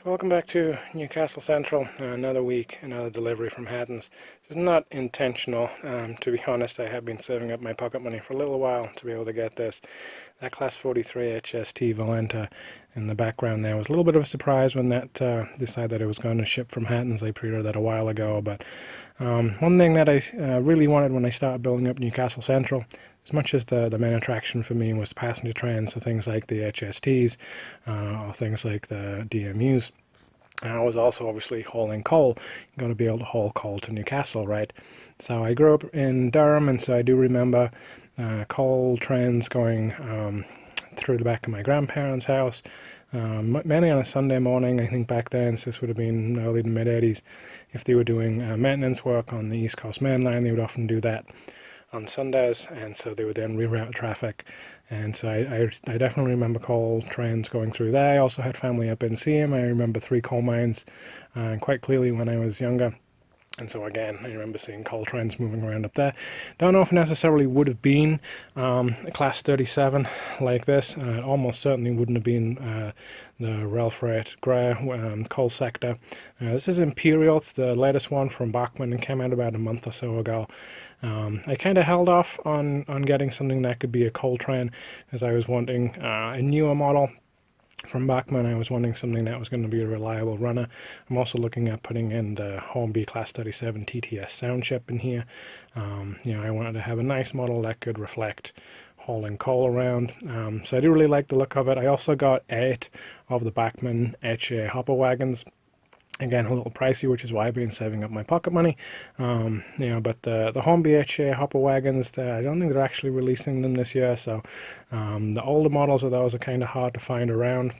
Welcome back to Newcastle Central. Another week, another delivery from Hattons. This is not intentional. To be honest, I have been saving up my pocket money for a little while to be able to get this. That Class 43 HST Valenta in the background there was a little bit of a surprise when that decided that it was going to ship from Hattons. I pre-ordered that a while ago, but one thing that I really wanted when I started building up Newcastle Central, as much as the main attraction for me was passenger trains, so things like the HSTs or things like the DMUs. I was also obviously hauling coal. You've got to be able to haul coal to Newcastle, right? So I grew up in Durham, and so I do remember coal trains going through the back of my grandparents' house, mainly on a Sunday morning. I think back then, so this would have been early to mid-80s, if they were doing maintenance work on the East Coast Main Line, they would often do that on Sundays, and so they would then reroute traffic. And so I definitely remember coal trains going through there. I also had family up in Seam. I remember 3 coal mines quite clearly when I was younger. And so again, I remember seeing coal trains moving around up there. Don't know if it necessarily would have been a Class 37 like this. It almost certainly wouldn't have been the Railfreight grey coal sector. This is Imperial. It's the latest one from Bachmann and came out about a month or so ago. I kind of held off on getting something that could be a coal train, as I was wanting a newer model from Bachmann. I was wanting something that was going to be a reliable runner. I'm also looking at putting in the Hornby Class 37 TTS sound chip in here. I wanted to have a nice model that could reflect hauling coal around. So I do really like the look of it. I also got 8 of the Bachmann HA hopper wagons. Again, a little pricey, which is why I've been saving up my pocket money. But the Hornby HA hopper wagons, I don't think they're actually releasing them this year, so the older models of those are kind of hard to find around.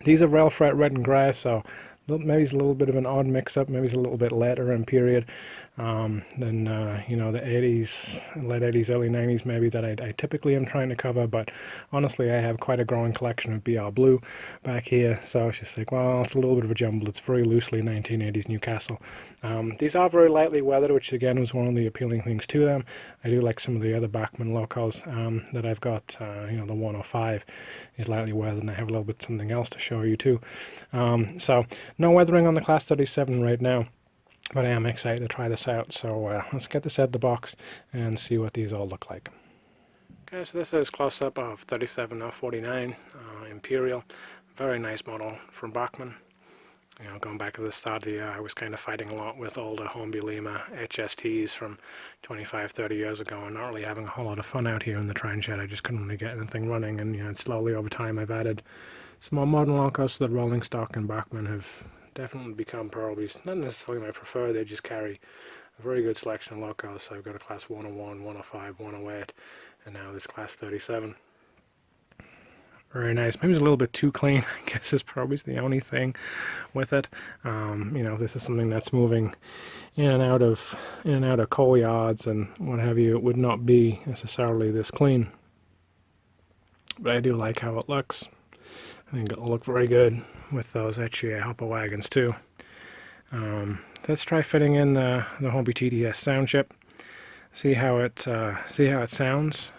These are Railfreight red and grey, so maybe it's a little bit of an odd mix-up. Maybe it's a little bit later in period than the 80s, late 80s, early 90s maybe that I typically am trying to cover. But honestly, I have quite a growing collection of BR Blue back here, so it's just like, well, it's a little bit of a jumble. It's very loosely 1980s Newcastle. These are very lightly weathered, which again was one of the appealing things to them. I do like some of the other Bachmann locos that I've got. The 105 is lightly weathered, and I have a little bit something else to show you too. So no weathering on the Class 37 right now, but I am excited to try this out. So let's get this out of the box and see what these all look like. Okay, so this is close-up of 3749 Imperial. Very nice model from Bachmann. Going back to the start of the year, I was kind of fighting a lot with older Hornby Lima HSTs from 25-30 years ago, and not really having a whole lot of fun out here in the train shed. I just couldn't really get anything running, and slowly over time I've added some more modern locos to the rolling stock, and Bachmann have definitely become probably not necessarily my preferred. They just carry a very good selection of locos. So I've got a Class 101, 105, 108, and now this Class 37. Very nice. Maybe it's a little bit too clean, I guess is probably the only thing with it. This is something that's moving in and out of coal yards and what have you. It would not be necessarily this clean, but I do like how it looks. I think it'll look very good with those HA hopper wagons too. Let's try fitting in the Hornby TTS sound chip. See how it sounds,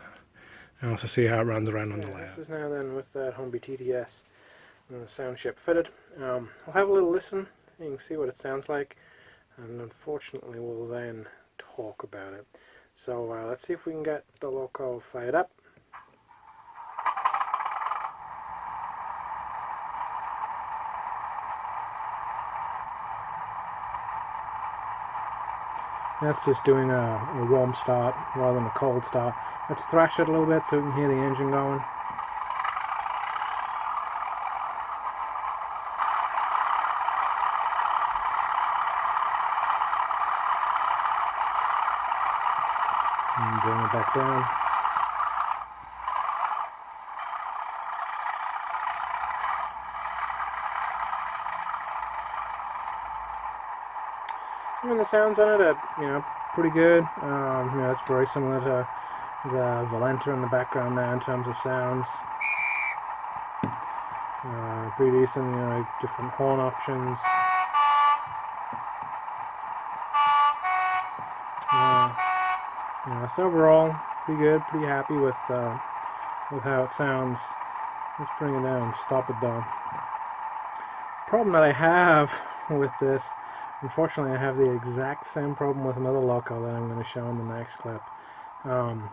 and also see how it runs around on the layout. This is now then with that Hornby TTS and the sound chip fitted. I'll have a little listen. You can see what it sounds like, and unfortunately we'll then talk about it. So let's see if we can get the loco fired up. That's just doing a warm start rather than a cold start. Let's thrash it a little bit so we can hear the engine going. And bring it back down. The sounds on it are, pretty good. It's very similar to the Valenta in the background there in terms of sounds. Pretty decent, different horn options. So overall, pretty good. Pretty happy with how it sounds. Let's bring it down and stop it though. problem that I have with this, unfortunately, I have the exact same problem with another loco that I'm going to show in the next clip. Um,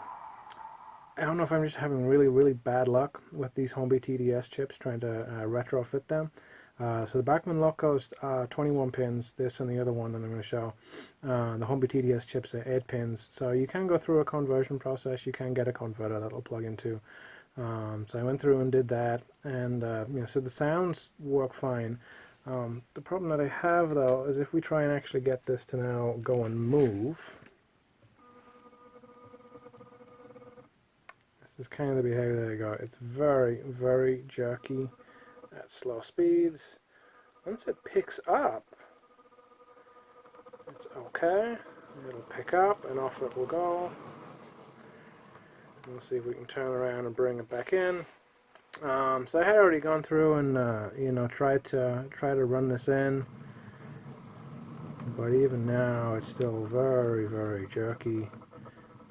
I don't know if I'm just having really, really bad luck with these Hornby TDS chips trying to retrofit them. So the Bachmann Locos 21 pins, this and the other one that I'm going to show. The Hornby TDS chips are 8 pins, so you can go through a conversion process. You can get a converter that'll plug into. So I went through and did that, and so the sounds work fine. The problem that I have though is if we try and actually get this to now go and move, this is kind of the behavior that I got. It's very, very jerky at slow speeds. Once it picks up, it's okay. It'll pick up and off it will go. We'll see if we can turn around and bring it back in. So I had already gone through and tried to run this in, but even now it's still very, very jerky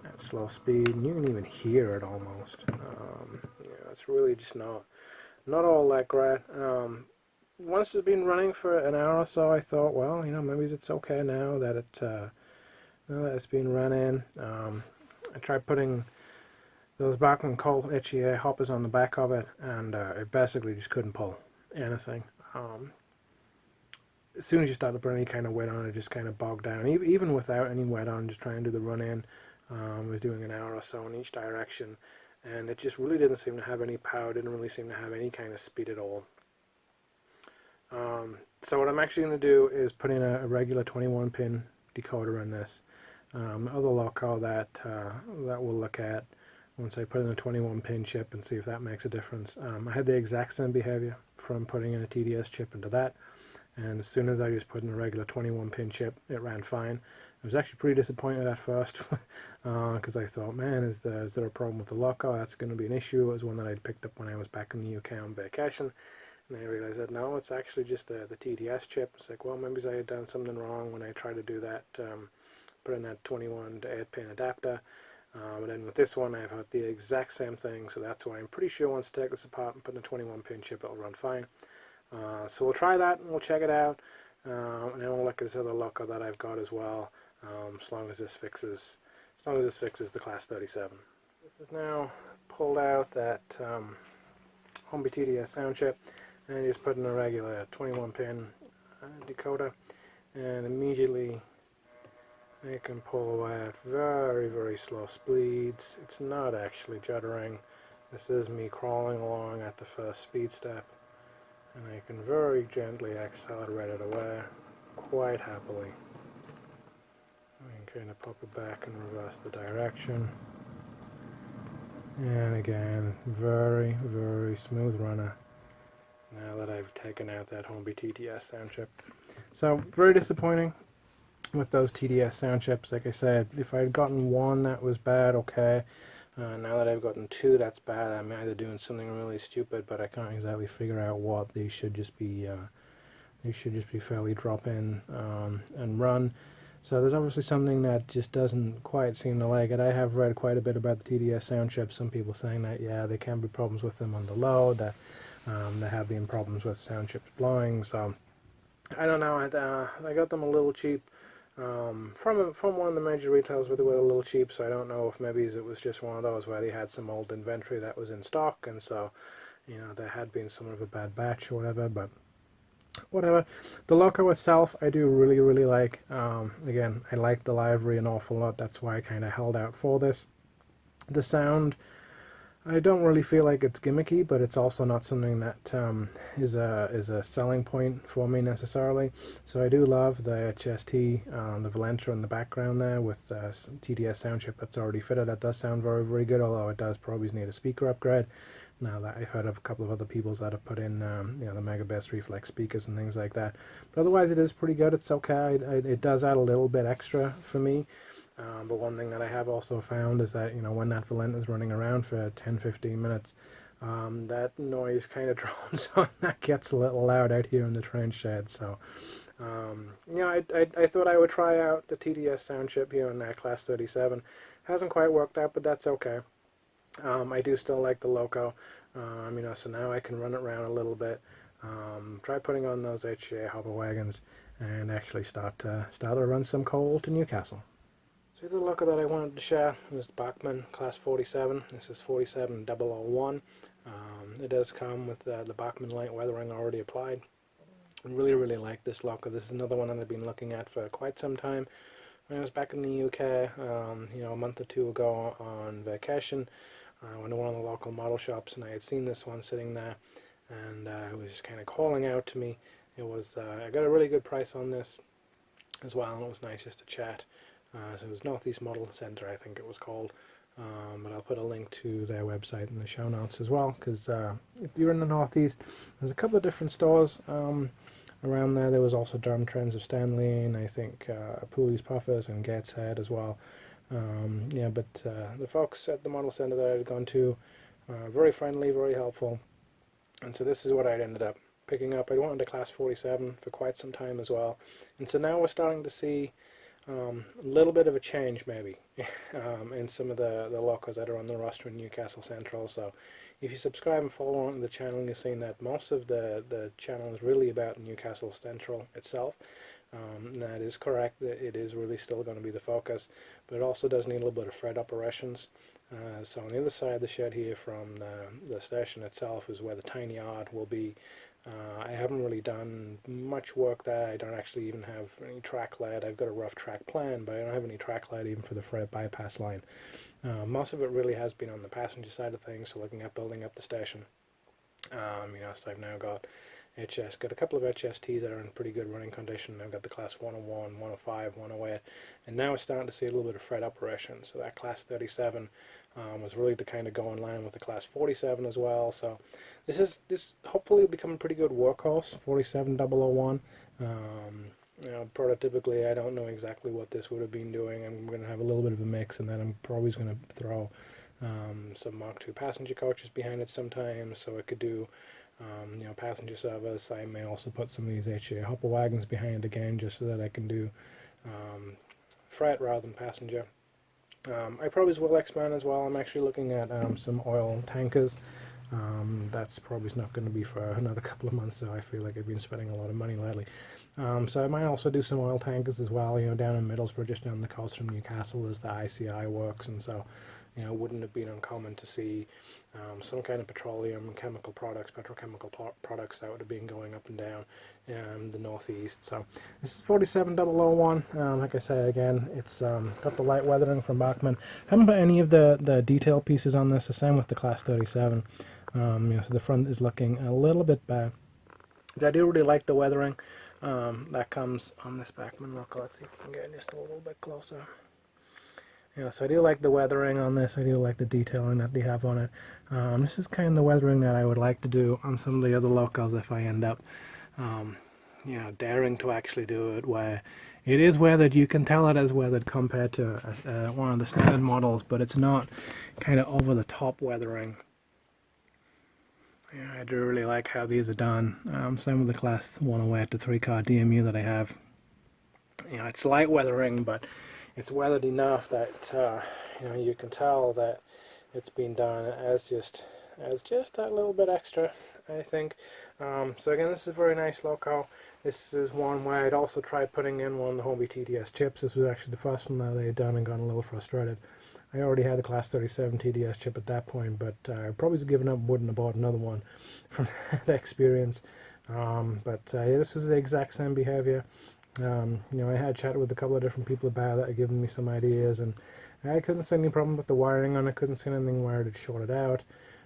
at slow speed, and you can even hear it almost. It's really just not all that great. Once it's been running for an hour or so, I thought, well, maybe it's okay now that it's been running. I tried putting those Bachmann Colt HEA hoppers on the back of it, and it basically just couldn't pull anything. As soon as you started putting any kind of weight on it, just kind of bogged down. Even without any weight on, just trying to do the run in, I was doing an hour or so in each direction, and it just really didn't seem to have any power, didn't really seem to have any kind of speed at all. So what I'm actually going to do is put in a regular 21 pin decoder in this. Other loco that we'll look at once I put in a 21 pin chip and see if that makes a difference. I had the exact same behavior from putting in a TDS chip into that, and as soon as I just put in a regular 21 pin chip, it ran fine. I was actually pretty disappointed at first because I thought, man, is there a problem with the loco? That's going to be an issue. It was one that I'd picked up when I was back in the UK on vacation. And I realized that no, it's actually just the TDS chip. It's like, well, maybe I had done something wrong when I tried to do that, put in that 21 to 8 pin adapter. But then with this one, I've had the exact same thing, so that's why I'm pretty sure once I take this apart and put in a 21 pin chip, it'll run fine. So we'll try that and we'll check it out, and then we'll look at this other loco that I've got as well. As long as this fixes the Class 37. This is now pulled out that Hornby TDS sound chip, and just put in a regular 21 pin decoder, and immediately I can pull away at very, very slow speeds. It's not actually juddering. This is me crawling along at the first speed step, and I can very gently accelerate it away quite happily. I can kind of pop it back and reverse the direction. And again, very, very smooth runner now that I've taken out that Hornby TDS sound chip. So, very disappointing with those TDS sound chips. Like I said, if I had gotten one, that was bad, okay. Now that I've gotten two, that's bad. I'm either doing something really stupid, but I can't exactly figure out what. They should just be fairly drop in and run. So there's obviously something that just doesn't quite seem to like it. I have read quite a bit about the TDS sound chips. Some people saying that, yeah, there can be problems with them under load, that there have been problems with sound chips blowing. So I don't know. I got them a little cheap from one of the major retailers, but they were a little cheap. So I don't know if maybe it was just one of those where they had some old inventory that was in stock, and so there had been some of a bad batch or whatever. But whatever. The loco itself, I do really, really like. Again, I like the livery an awful lot. That's why I kind of held out for this. The sound, I don't really feel like it's gimmicky, but it's also not something that is a selling point for me necessarily. So I do love the HST, the Valenta in the background there with some TDS sound chip that's already fitted. That does sound very, very good, although it does probably need a speaker upgrade. Now that I've heard of a couple of other people's that have put in the Mega Bass Reflex speakers and things like that. But otherwise it is pretty good. It's okay. It does add a little bit extra for me. But one thing that I have also found is that when that Valenta is running around for 10-15 minutes, that noise kind of drones on. That gets a little loud out here in the train shed. So I thought I would try out the TDS sound chip here in that Class 37. Hasn't quite worked out, but that's okay. I do still like the loco, so now I can run it around a little bit. try putting on those HCA hopper wagons and actually start to run some coal to Newcastle. So the locker that I wanted to share was the Bachmann Class 47. This is 47001. It does come with the Bachmann light weathering already applied. I really like this locker. This is another one that I've been looking at for quite some time. When I was back in the UK, a month or two ago on vacation, I went to one of the local model shops and I had seen this one sitting there, and it was just kind of calling out to me. It was I got a really good price on this as well, and it was nice just to chat. So it was Northeast Model Centre, I think it was called, but I'll put a link to their website in the show notes as well, because if you're in the Northeast, there's a couple of different stores around there. There was also Durham Trends of Stanley, and I think Pooley's Puffers and Gateshead as well. But the folks at the Model Centre that I had gone to, very friendly, very helpful, and so this is what I'd ended up picking up. I wanted a Class 47 for quite some time as well, and so now we're starting to see a little bit of a change maybe in some of the locos that are on the roster in Newcastle Central. So if you subscribe and follow on to the channel, you'll see that most of the channel is really about Newcastle Central itself. That is correct, it is really still going to be the focus, but it also does need a little bit of freight operations. So on the other side of the shed here from the station itself is where the tiny yard will be. I haven't really done much work there. I don't actually even have any track laid. I've got a rough track plan, but I don't have any track laid even for the freight bypass line. Most of it really has been on the passenger side of things, so looking at building up the station. So I've now got got a couple of HSTs that are in pretty good running condition. I've got the Class 101, 105, 108, and now we're starting to see a little bit of freight operations. So that Class 37 was really to kind of go in line with the Class 47 as well. So this hopefully will become a pretty good workhorse, 47001. Prototypically, I don't know exactly what this would have been doing. I'm going to have a little bit of a mix, and then I'm probably going to throw some Mark II passenger coaches behind it sometimes, so it could do passenger service. I may also put some of these HA hopper wagons behind again, just so that I can do freight rather than passenger. I probably will expand as well. I'm actually looking at some oil tankers. That's probably not going to be for another couple of months, so I feel like I've been spending a lot of money lately. So I might also do some oil tankers as well, down in Middlesbrough, just down the coast from Newcastle as the ICI works, and so wouldn't have been uncommon to see some kind of petroleum, chemical products, petrochemical products that would have been going up and down the northeast. So this is 47001. Like I say again, it's got the light weathering from Bachmann. Haven't put any of the detail pieces on this. The same with the Class 37. So the front is looking a little bit bad. But I do really like the weathering that comes on this Bachmann loco. Let's see if we can get just a little bit closer. So I do like the weathering on this. I do like the detailing that they have on it. This is kind of the weathering that I would like to do on some of the other locos if I end up, daring to actually do it, where it is weathered. You can tell it is weathered compared to one of the standard models, but it's not kind of over the top weathering. I do really like how these are done. Same with the Class 108 to 3-car DMU that I have. It's light weathering, but it's weathered enough that you can tell that it's been done as just that little bit extra, I think. So again, this is a very nice loco. This is one where I'd also tried putting in one of the Hobie TDS chips. This was actually the first one that they had done and got a little frustrated. I already had the Class 37 TDS chip at that point, but I probably was given up, wouldn't have bought another one from that experience. This was the exact same behavior. I had chatted with a couple of different people about it, giving me some ideas, and I couldn't see any problem with the wiring on it. Couldn't see anything where it had shorted out.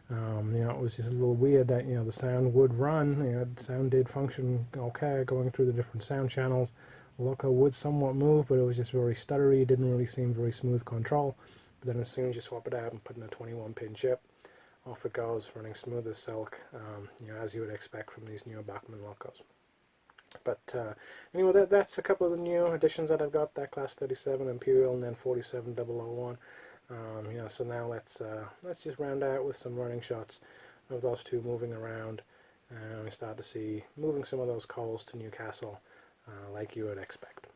It was just a little weird that the sound would run. The sound did function okay, going through the different sound channels. The loco would somewhat move, but it was just very stuttery. It didn't really seem very smooth control. But then as soon as you swap it out and put in a 21-pin chip, off it goes, running smooth as silk. As you would expect from these newer Bachmann locos. But anyway, that's a couple of the new additions that I've got. That Class 37 Imperial and then 47001. So now let's just round out with some running shots of those two moving around, and we start to see moving some of those coals to Newcastle, like you would expect.